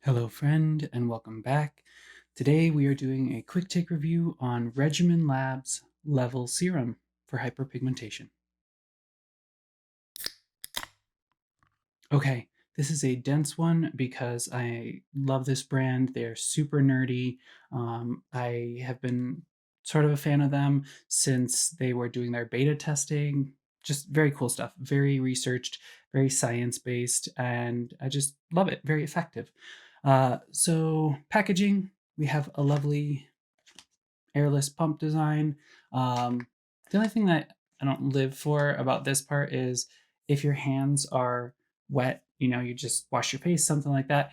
Hello friend and welcome back. Today we are doing a quick take review on Regimen Lab's Level Serum for hyperpigmentation. Okay, this is a dense one because I love this brand. They're super nerdy. I have been sort of a fan of them since they were doing their beta testing. Just very cool stuff, very researched, very science-based, and I just love it, very effective. So packaging, we have a lovely airless pump design. The only thing that I don't live for about this part is if your hands are wet, you just wash your face, something like that.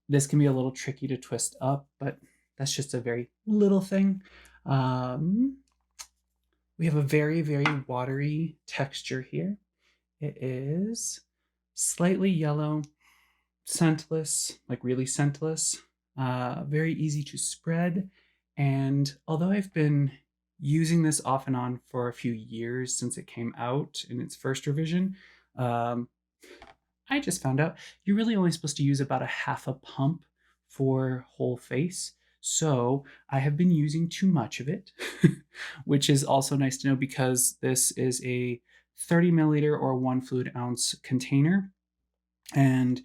This can be a little tricky to twist up, but that's just a very little thing. Um, we have a very, very watery texture here. It is slightly yellow, scentless, like really scentless, very easy to spread. And although I've been using this off and on for a few years since it came out in its first revision, um, I just found out you're really only supposed to use about a half a pump for whole face. So I have been using too much of it, which is also nice to know because this is a 30 milliliter or 1 fluid ounce container and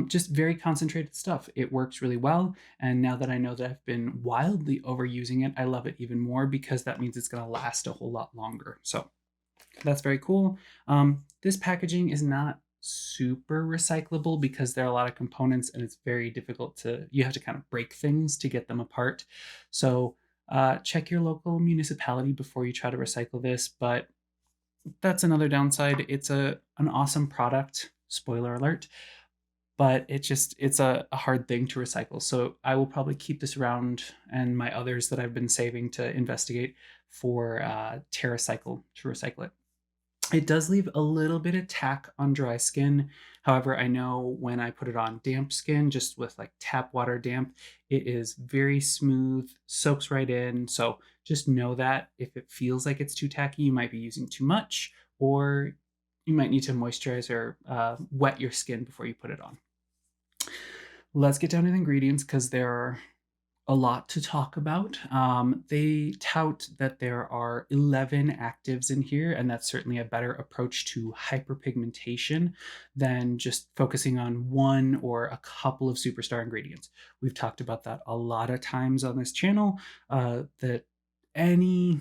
just very concentrated stuff. It works really well. And now that I know that I've been wildly overusing it, I love it even more because that means it's going to last a whole lot longer. So that's very cool. This packaging is not super recyclable because there are a lot of components and it's very difficult you have to kind of break things to get them apart. So check your local municipality before you try to recycle this, but that's another downside. It's an awesome product, spoiler alert, but it's a hard thing to recycle. So I will probably keep this around and my others that I've been saving to investigate for TerraCycle to recycle it. It does leave a little bit of tack on dry skin. However, I know when I put it on damp skin, just with like tap water damp, it is very smooth, soaks right in. So just know that if it feels like it's too tacky, you might be using too much, or you might need to moisturize or wet your skin before you put it on. Let's get down to the ingredients because there are a lot to talk about. They tout that there are 11 actives in here, and that's certainly a better approach to hyperpigmentation than just focusing on one or a couple of superstar ingredients. We've talked about that a lot of times on this channel, that any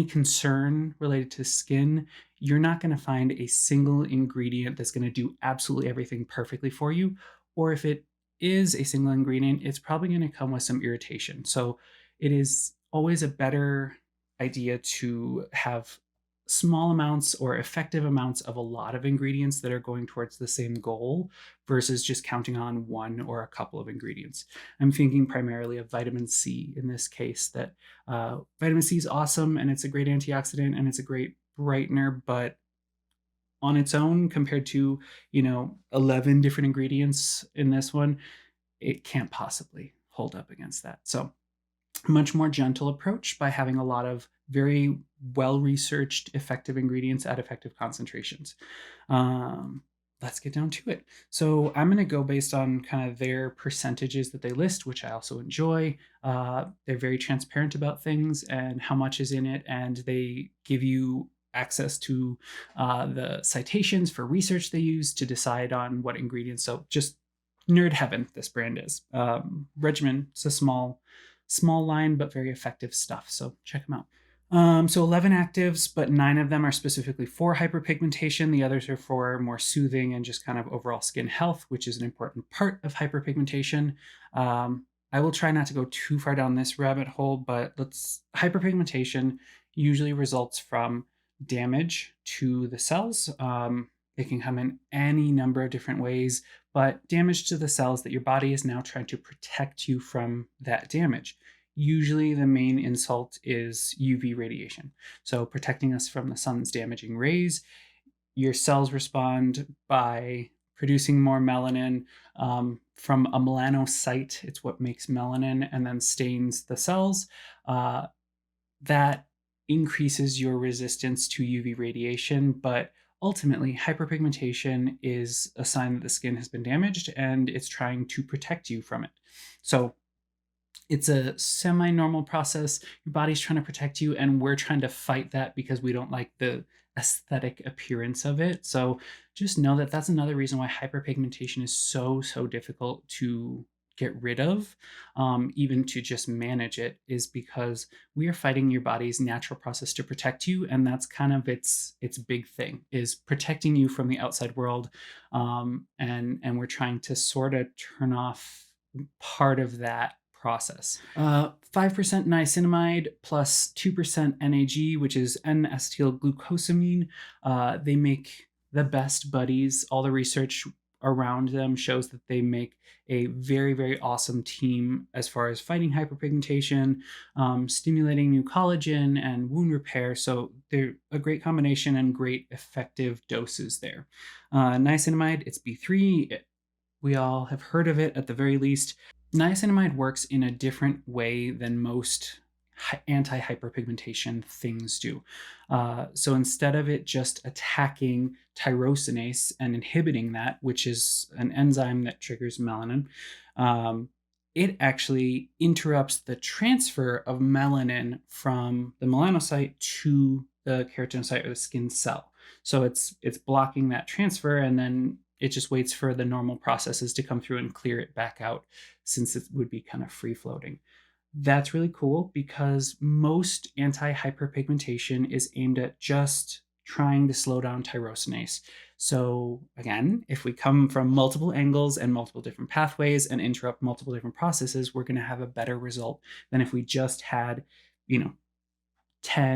concern related to skin, you're not going to find a single ingredient that's going to do absolutely everything perfectly for you. Or if it is a single ingredient, it's probably going to come with some irritation. So it is always a better idea to have small amounts or effective amounts of a lot of ingredients that are going towards the same goal versus just counting on one or a couple of ingredients. I'm thinking primarily of vitamin C in this case, that vitamin C is awesome and it's a great antioxidant and it's a great brightener, but on its own, compared to 11 different ingredients in this one, it can't possibly hold up against that. So much more gentle approach by having a lot of very well-researched effective ingredients at effective concentrations. Let's get down to it. So I'm going to go based on kind of their percentages that they list, which I also enjoy. They're very transparent about things and how much is in it, and they give you access to the citations for research they use to decide on what ingredients. So just nerd heaven, this brand is. Regimen, it's a small line, but very effective stuff. So check them out. So 11 actives, but 9 of them are specifically for hyperpigmentation. The others are for more soothing and just kind of overall skin health, which is an important part of hyperpigmentation. I will try not to go too far down this rabbit hole, but hyperpigmentation usually results from damage to the cells. It can come in any number of different ways, but damage to the cells that your body is now trying to protect you from that damage. Usually the main insult is UV radiation. So protecting us from the sun's damaging rays. Your cells respond by producing more melanin from a melanocyte. It's what makes melanin and then stains the cells. That increases your resistance to UV radiation, but ultimately, hyperpigmentation is a sign that the skin has been damaged and it's trying to protect you from it. So it's a semi-normal process. Your body's trying to protect you, and we're trying to fight that because we don't like the aesthetic appearance of it. So just know that that's another reason why hyperpigmentation is so difficult to get rid of, even to just manage it, is because we are fighting your body's natural process to protect you, and that's kind of its big thing, is protecting you from the outside world, and we're trying to sort of turn off part of that process. 5% niacinamide plus 2% NAG, which is N-acetylglucosamine. They make the best buddies. All the research around them shows that they make a very awesome team as far as fighting hyperpigmentation, stimulating new collagen and wound repair. So they're a great combination and great effective doses there. Niacinamide, it's B3. We all have heard of it at the very least. Niacinamide works in a different way than most anti-hyperpigmentation things do. So instead of it just attacking tyrosinase and inhibiting that, which is an enzyme that triggers melanin, it actually interrupts the transfer of melanin from the melanocyte to the keratinocyte or the skin cell. So it's blocking that transfer, and then it just waits for the normal processes to come through and clear it back out, since it would be kind of free floating. That's really cool because most anti-hyperpigmentation is aimed at just trying to slow down tyrosinase. So again, if we come from multiple angles and multiple different pathways and interrupt multiple different processes, we're going to have a better result than if we just had, 10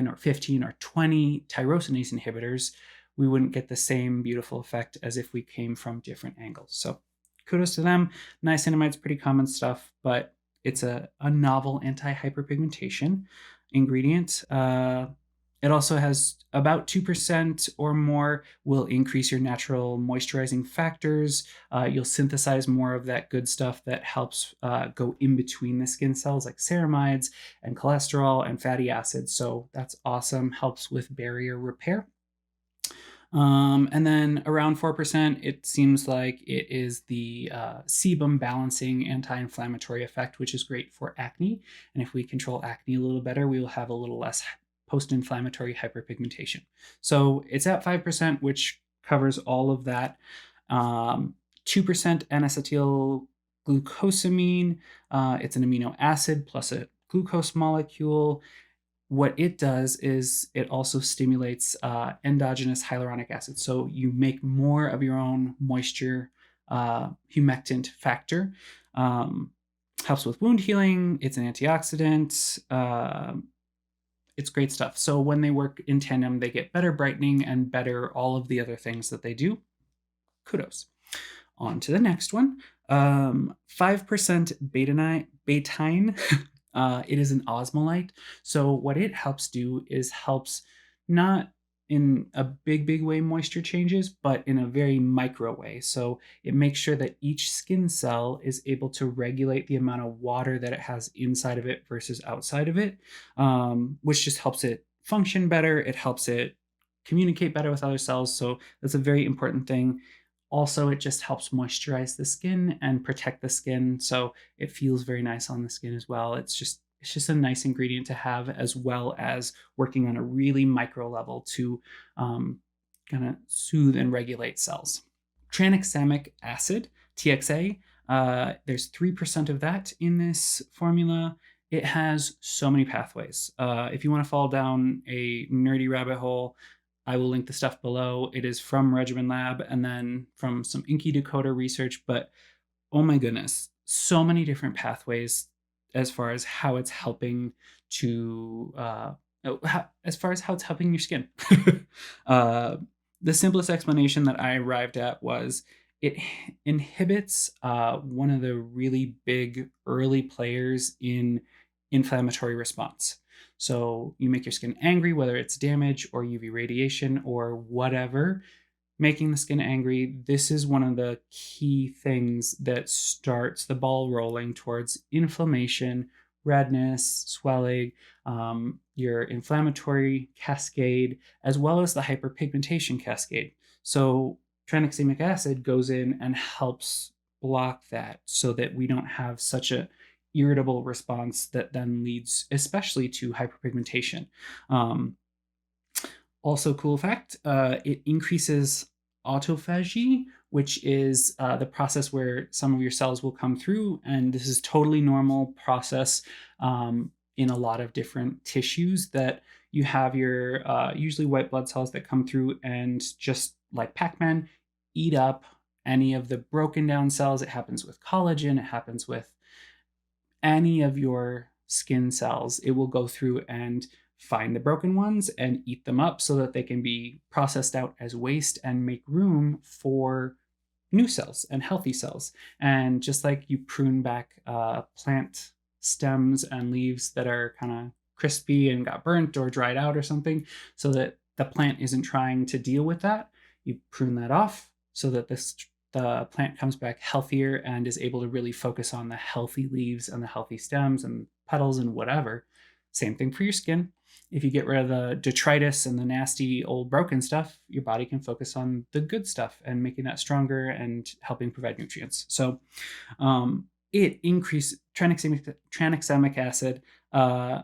or 15 or 20 tyrosinase inhibitors. We wouldn't get the same beautiful effect as if we came from different angles. So kudos to them. Niacinamide's pretty common stuff, but it's a novel anti-hyperpigmentation ingredient. It also has about 2% or more will increase your natural moisturizing factors. You'll synthesize more of that good stuff that helps go in between the skin cells, like ceramides and cholesterol and fatty acids. So that's awesome. Helps with barrier repair. And then around 4%, it seems like it is the sebum balancing anti-inflammatory effect, which is great for acne. And if we control acne a little better, we will have a little less post-inflammatory hyperpigmentation. So it's at 5%, which covers all of that. 2% N-acetylglucosamine. It's an amino acid plus a glucose molecule. What it does is it also stimulates endogenous hyaluronic acid. So you make more of your own moisture humectant factor. Helps with wound healing. It's an antioxidant. It's great stuff. So when they work in tandem, they get better brightening and better all of the other things that they do. Kudos. On to the next one. 5% betaine. It is an osmolyte. So what it helps do is helps not in a big way moisture changes, but in a very micro way. So it makes sure that each skin cell is able to regulate the amount of water that it has inside of it versus outside of it, which just helps it function better. It helps it communicate better with other cells. So that's a very important thing. Also, it just helps moisturize the skin and protect the skin, so it feels very nice on the skin as well. It's just a nice ingredient to have, as well as working on a really micro level to kind of soothe and regulate cells. Tranexamic acid, TXA, there's 3% of that in this formula. It has so many pathways. If you want to fall down a nerdy rabbit hole, I will link the stuff below. It is from Regimen Lab and then from some INCI Decoder research, but oh my goodness, so many different pathways as far as how it's helping to, as far as how it's helping your skin. The simplest explanation that I arrived at was it inhibits one of the really big early players in inflammatory response. So you make your skin angry, whether it's damage or UV radiation or whatever, making the skin angry. This is one of the key things that starts the ball rolling towards inflammation, redness, swelling, your inflammatory cascade, as well as the hyperpigmentation cascade. So tranexamic acid goes in and helps block that so that we don't have such a irritable response that then leads especially to hyperpigmentation. Um, Also, cool fact, it increases autophagy, which is the process where some of your cells will come through, and this is totally normal process in a lot of different tissues that you have your usually white blood cells that come through and just like Pac-Man, eat up any of the broken down cells. It happens with collagen, it happens with any of your skin cells. It will go through and find the broken ones and eat them up so that they can be processed out as waste and make room for new cells and healthy cells. And just like you prune back plant stems and leaves that are kind of crispy and got burnt or dried out or something, so that the plant isn't trying to deal with that, you prune that off so that the plant comes back healthier and is able to really focus on the healthy leaves and the healthy stems and petals and whatever. Same thing for your skin. If you get rid of the detritus and the nasty old broken stuff, your body can focus on the good stuff and making that stronger and helping provide nutrients. So it increases tranexamic acid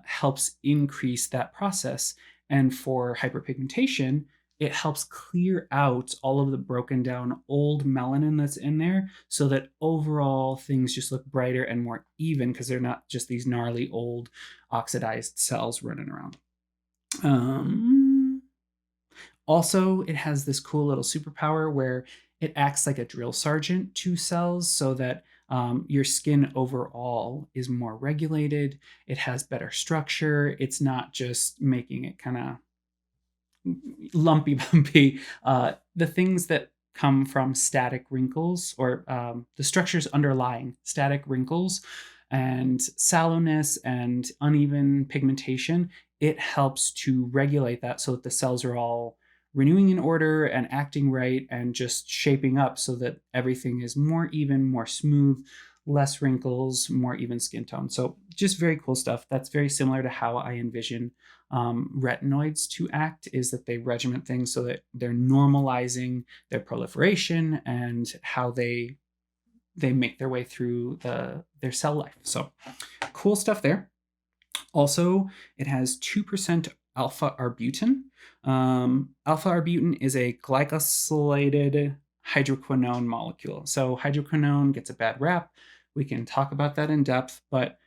helps increase that process. And for hyperpigmentation, it helps clear out all of the broken down old melanin that's in there so that overall things just look brighter and more even because they're not just these gnarly old oxidized cells running around. Also, it has this cool little superpower where it acts like a drill sergeant to cells so that your skin overall is more regulated. It has better structure. It's not just making it kind of lumpy bumpy. The things that come from static wrinkles or the structures underlying static wrinkles and sallowness and uneven pigmentation, it helps to regulate that so that the cells are all renewing in order and acting right and just shaping up so that everything is more even, more smooth, less wrinkles, more even skin tone. So just very cool stuff. That's very similar to how I envision retinoids to act, is that they regiment things so that they're normalizing their proliferation and how they make their way through their cell life. So cool stuff there. Also, it has 2% alpha arbutin. Alpha arbutin is a glycosylated hydroquinone molecule. So hydroquinone gets a bad rap. We can talk about that in depth, but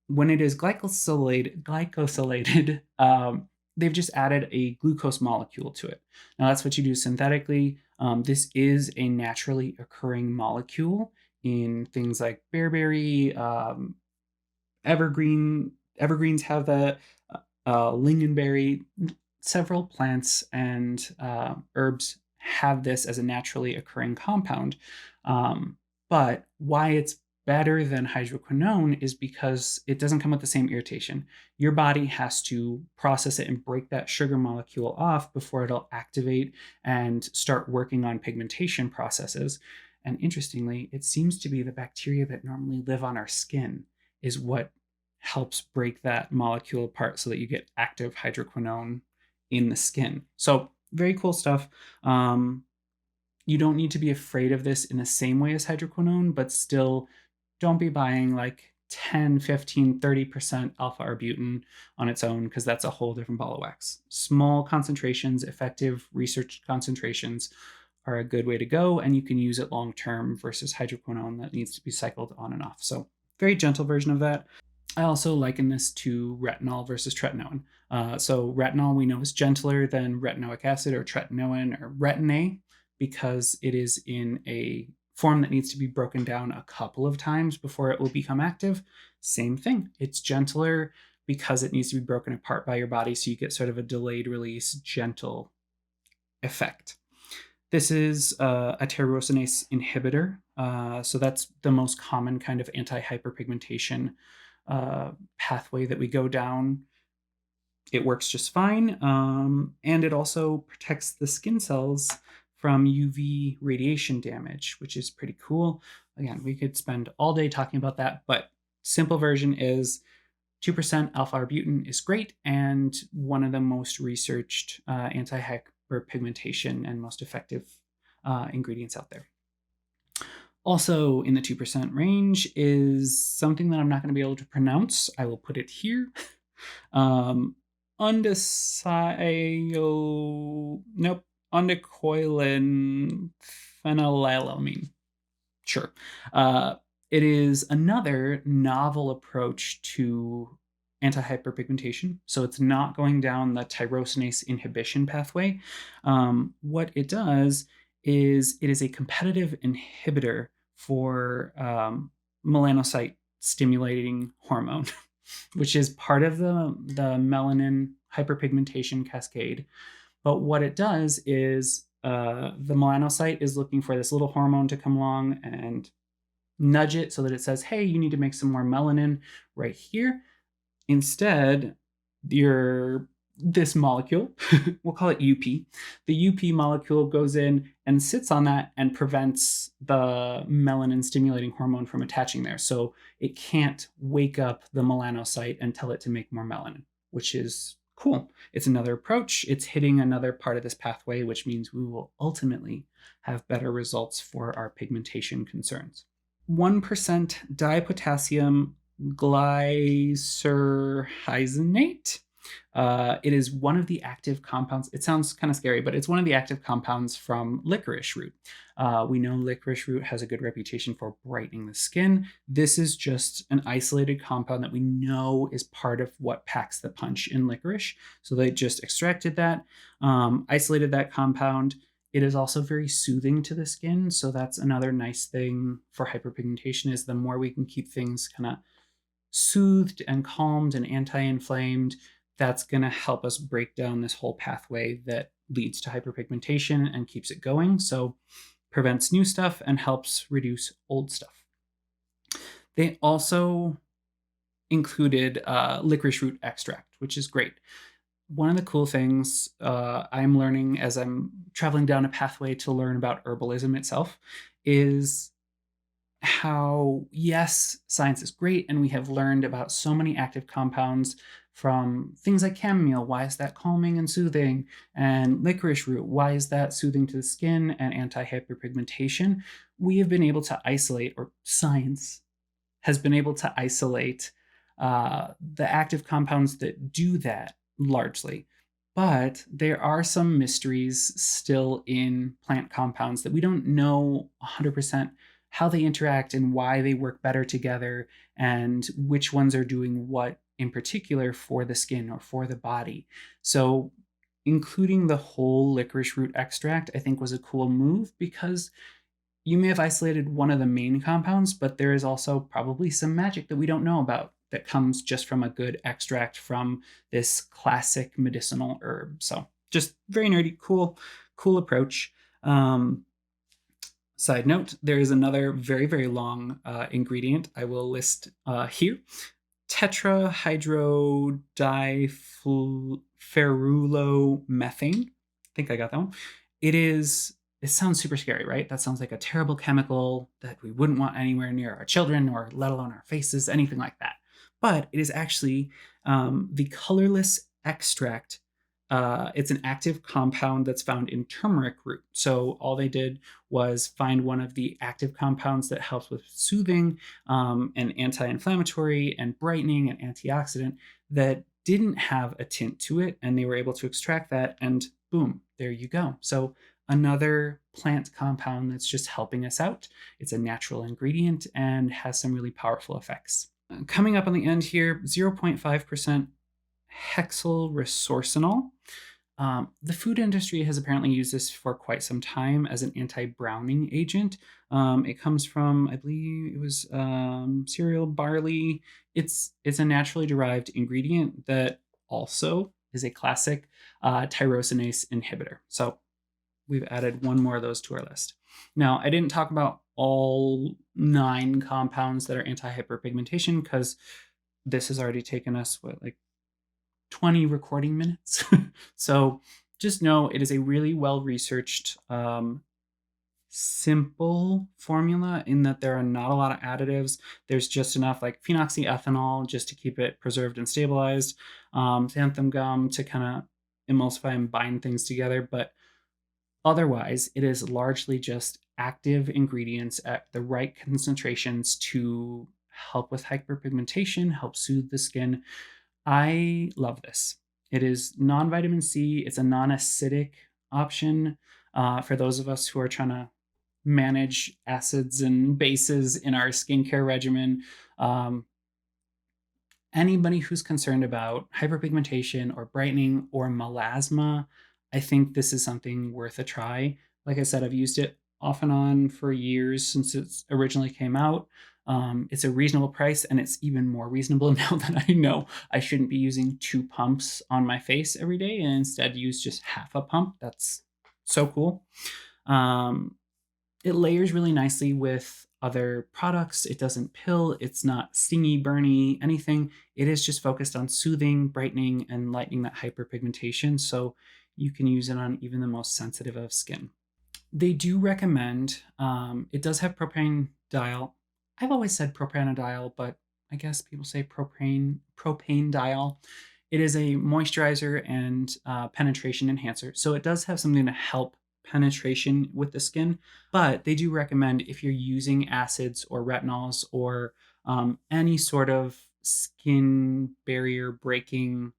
when it is glycosylated, they've just added a glucose molecule to it. Now that's what you do synthetically. This is a naturally occurring molecule in things like bearberry, evergreens have that, lingonberry. Several plants and herbs have this as a naturally occurring compound. But why it's better than hydroquinone is because it doesn't come with the same irritation. Your body has to process it and break that sugar molecule off before it'll activate and start working on pigmentation processes. And interestingly, it seems to be the bacteria that normally live on our skin is what helps break that molecule apart so that you get active hydroquinone in the skin. So very cool stuff. You don't need to be afraid of this in the same way as hydroquinone, but still don't be buying like 10, 15, 30% alpha arbutin on its own because that's a whole different ball of wax. Small concentrations, effective research concentrations are a good way to go, and you can use it long term versus hydroquinone that needs to be cycled on and off. So very gentle version of that. I also liken this to retinol versus tretinoin. So retinol we know is gentler than retinoic acid or tretinoin or retin-A because it is in a form that needs to be broken down a couple of times before it will become active. Same thing. It's gentler because it needs to be broken apart by your body so you get sort of a delayed release, gentle effect. This is a tyrosinase inhibitor. So that's the most common kind of anti-hyperpigmentation pathway that we go down. It works just fine. And it also protects the skin cells from UV radiation damage, which is pretty cool. Again, we could spend all day talking about that, but simple version is 2% alpha arbutin is great and one of the most researched hyperpigmentation and most effective ingredients out there. Also in the 2% range is something that I'm not going to be able to pronounce. I will put it here. Undecoilen phenylalanine. Sure. It is another novel approach to anti-hyperpigmentation. So it's not going down the tyrosinase inhibition pathway. What it does is it is a competitive inhibitor for melanocyte stimulating hormone, which is part of the melanin hyperpigmentation cascade. But what it does is the melanocyte is looking for this little hormone to come along and nudge it so that it says, hey, you need to make some more melanin right here. Instead, this molecule, we'll call it UP. The UP molecule goes in and sits on that and prevents the melanin stimulating hormone from attaching there. So it can't wake up the melanocyte and tell it to make more melanin, which is cool. It's another approach. It's hitting another part of this pathway, which means we will ultimately have better results for our pigmentation concerns. 1% dipotassium glycyrrhizonate. It is one of the active compounds. It sounds kind of scary, but it's one of the active compounds from licorice root. We know licorice root has a good reputation for brightening the skin. This is just an isolated compound that we know is part of what packs the punch in licorice. So they just extracted that, isolated that compound. It is also very soothing to the skin. So that's another nice thing for hyperpigmentation, is the more we can keep things kind of soothed and calmed and anti-inflamed, that's going to help us break down this whole pathway that leads to hyperpigmentation and keeps it going. So prevents new stuff and helps reduce old stuff. They also included licorice root extract, which is great. One of the cool things I'm learning as I'm traveling down a pathway to learn about herbalism itself is how, yes, science is great, and we have learned about so many active compounds from things like chamomile. Why is that calming and soothing? And licorice root, why is that soothing to the skin and anti-hyperpigmentation? We have been able to isolate, or science has been able to isolate the active compounds that do that largely. But there are some mysteries still in plant compounds that we don't know 100% how they interact and why they work better together, and which ones are doing what in particular for the skin or for the body. So including the whole licorice root extract, I think, was a cool move, because you may have isolated one of the main compounds, but there is also probably some magic that we don't know about that comes just from a good extract from this classic medicinal herb. So just very nerdy, cool approach. Side note, there is another very, very long ingredient I will list here. Tetrahydrodifluoromethane. I think I got that one. It sounds super scary, right? That sounds like a terrible chemical that we wouldn't want anywhere near our children, or let alone our faces, anything like that. But it is actually the colorless extract. It's an active compound that's found in turmeric root. So all they did was find one of the active compounds that helps with soothing and anti-inflammatory and brightening and antioxidant that didn't have a tint to it, and they were able to extract that, and boom, there you go. So another plant compound that's just helping us out. It's a natural ingredient and has some really powerful effects. Coming up on the end here, 0.5% hexylresorcinol. The food industry has apparently used this for quite some time as an anti-browning agent. It comes from, I believe it was cereal barley. It's a naturally derived ingredient that also is a classic tyrosinase inhibitor. So we've added one more of those to our list. Now, I didn't talk about all 9 compounds that are anti-hyperpigmentation, because this has already taken us, 20 recording minutes. So just know it is a really well-researched, simple formula, in that there are not a lot of additives. There's just enough phenoxyethanol just to keep it preserved and stabilized, xanthan gum to kind of emulsify and bind things together. But Otherwise, it is largely just active ingredients at the right concentrations to help with hyperpigmentation, help soothe the skin. I love this. It is non-vitamin C. It's a non-acidic option for those of us who are trying to manage acids and bases in our skincare regimen. Um, Anybody who's concerned about hyperpigmentation or brightening or melasma, I think this is something worth a try. Like I said, I've used it off and on for years since it originally came out. It's a reasonable price, and it's even more reasonable now that I know I shouldn't be using 2 pumps on my face every day and instead use just half a pump. That's so cool. Um, it layers really nicely with other products. It doesn't pill. It's not stingy, burny, anything. It is just focused on soothing, brightening, and lightening that hyperpigmentation. So you can use it on even the most sensitive of skin. They do recommend, it does have propanediol. I've always said propanediol, but I guess people say propane diol. It is a moisturizer and penetration enhancer. So it does have something to help penetration with the skin, but they do recommend if you're using acids or retinols or any sort of skin barrier breaking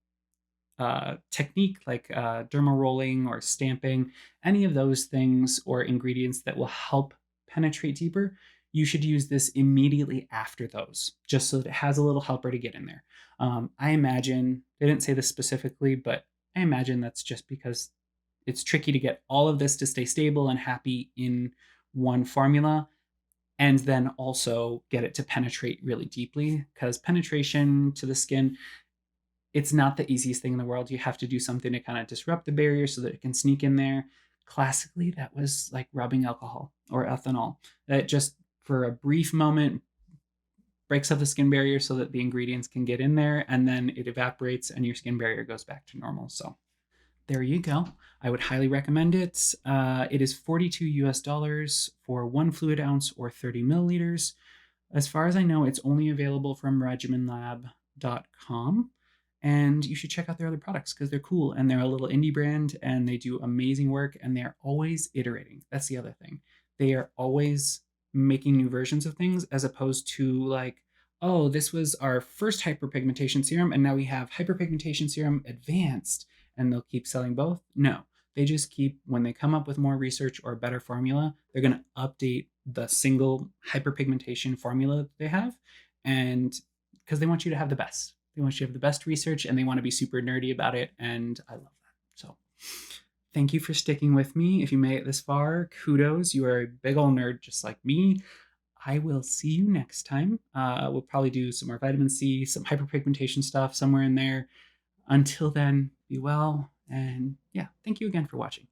technique like derma rolling or stamping, any of those things or ingredients that will help penetrate deeper, you should use this immediately after those, just so that it has a little helper to get in there. I imagine, they didn't say this specifically, but I imagine that's just because it's tricky to get all of this to stay stable and happy in one formula and then also get it to penetrate really deeply, because penetration to the skin, it's not the easiest thing in the world. You have to do something to kind of disrupt the barrier so that it can sneak in there. Classically, that was like rubbing alcohol or ethanol. That just for a brief moment breaks up the skin barrier so that the ingredients can get in there, and then it evaporates and your skin barrier goes back to normal. So there you go. I would highly recommend it. It is 42 US dollars for 1 fluid ounce or 30 milliliters. As far as I know, it's only available from regimenlab.com. And you should check out their other products because they're cool and they're a little indie brand and they do amazing work and they're always iterating. That's the other thing. They are always making new versions of things as opposed to like, oh, this was our first hyperpigmentation serum and now we have hyperpigmentation serum advanced and they'll keep selling both. No, they just keep, when they come up with more research or a better formula, they're going to update the single hyperpigmentation formula that they have. And because they want you to have the best. They want you to have the best research and they want to be super nerdy about it. And I love that. So thank you for sticking with me. If you made it this far, kudos. You are a big ol' nerd just like me. I will see you next time. We'll probably do some more vitamin C, some hyperpigmentation stuff somewhere in there. Until then, be well. And yeah, thank you again for watching.